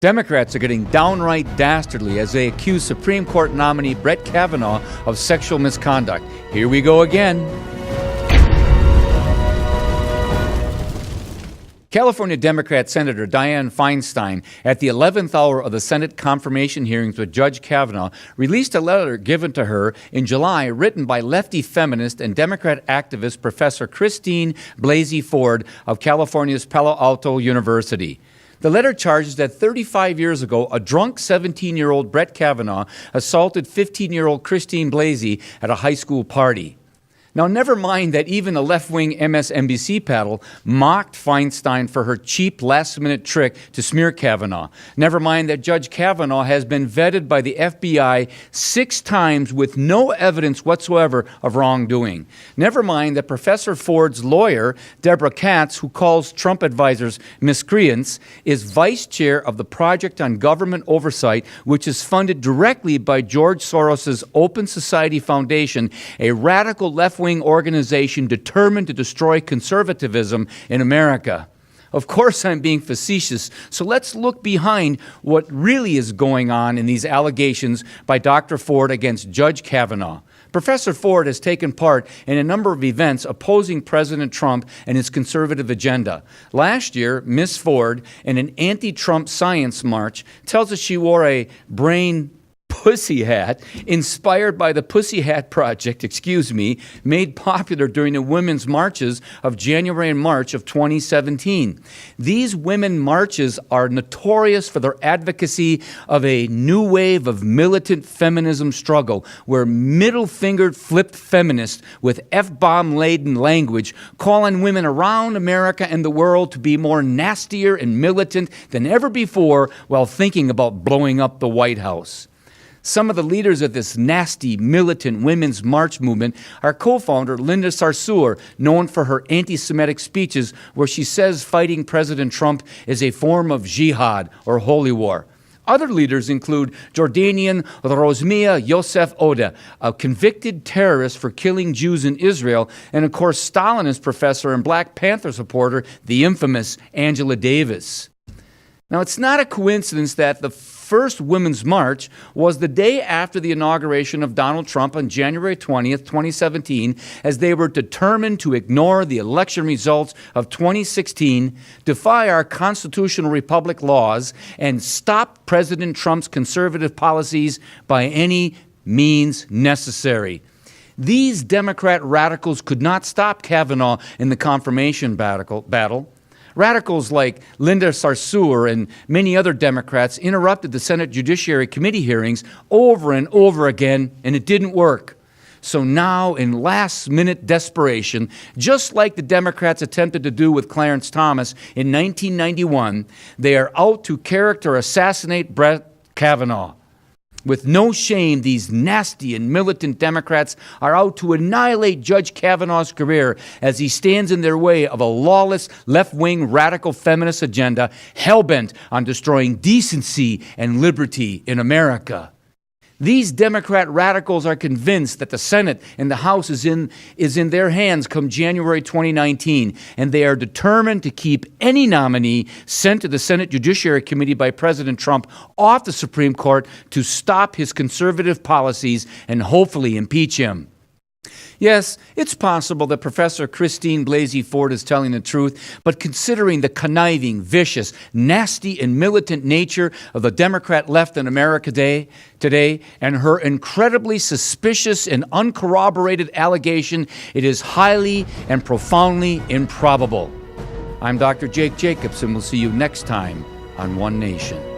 Democrats are getting downright dastardly as they accuse Supreme Court nominee Brett Kavanaugh of sexual misconduct. Here we go again. California Democrat Senator Dianne Feinstein, at the 11th hour of the Senate confirmation hearings with Judge Kavanaugh, released a letter given to her in July written by lefty feminist and Democrat activist Professor Christine Blasey Ford of California's Palo Alto University. The letter charges that 35 years ago, a drunk 17-year-old Brett Kavanaugh assaulted 15-year-old Christine Blasey at a high school party. Now, never mind that even a left-wing MSNBC panel mocked Feinstein for her cheap last-minute trick to smear Kavanaugh. Never mind that Judge Kavanaugh has been vetted by the FBI 6 times with no evidence whatsoever of wrongdoing. Never mind that Professor Ford's lawyer, Deborah Katz, who calls Trump advisors miscreants, is vice chair of the Project on Government Oversight, which is funded directly by George Soros's Open Society Foundation, a radical left-wing organization determined to destroy conservatism in America. Of course, I'm being facetious, so let's look behind what really is going on in these allegations by Dr. Ford against Judge Kavanaugh. Professor Ford has taken part in a number of events opposing President Trump and his conservative agenda. Last year, Ms. Ford, in an anti-Trump science march, tells us she wore a brain pussy hat, inspired by the Pussy Hat Project, made popular during the women's marches of January and March of 2017. These women marches are notorious for their advocacy of a new wave of militant feminism struggle, where middle-fingered flipped feminists with F-bomb-laden language call on women around America and the world to be more nastier and militant than ever before while thinking about blowing up the White House. Some of the leaders of this nasty, militant women's march movement are co-founder Linda Sarsour, known for her anti-Semitic speeches where she says fighting President Trump is a form of jihad or holy war. Other leaders include Jordanian Rosmia Yosef Oda, a convicted terrorist for killing Jews in Israel, and of course Stalinist professor and Black Panther supporter, the infamous Angela Davis. Now, it's not a coincidence that the first Women's March was the day after the inauguration of Donald Trump on January 20th, 2017, as they were determined to ignore the election results of 2016, defy our constitutional republic laws, and stop President Trump's conservative policies by any means necessary. These Democrat radicals could not stop Kavanaugh in the confirmation battle. Radicals like Linda Sarsour and many other Democrats interrupted the Senate Judiciary Committee hearings over and over again, and it didn't work. So now, in last-minute desperation, just like the Democrats attempted to do with Clarence Thomas in 1991, they are out to character assassinate Brett Kavanaugh. With no shame, these nasty and militant Democrats are out to annihilate Judge Kavanaugh's career as he stands in their way of a lawless, left-wing, radical feminist agenda hell-bent on destroying decency and liberty in America. These Democrat radicals are convinced that the Senate and the House is in their hands come January 2019, and they are determined to keep any nominee sent to the Senate Judiciary Committee by President Trump off the Supreme Court to stop his conservative policies and hopefully impeach him. Yes, it's possible that Professor Christine Blasey Ford is telling the truth, but considering the conniving, vicious, nasty, and militant nature of the Democrat left in America today, and her incredibly suspicious and uncorroborated allegation, it is highly and profoundly improbable. I'm Dr. Jake Jacobs, and we'll see you next time on One Nation.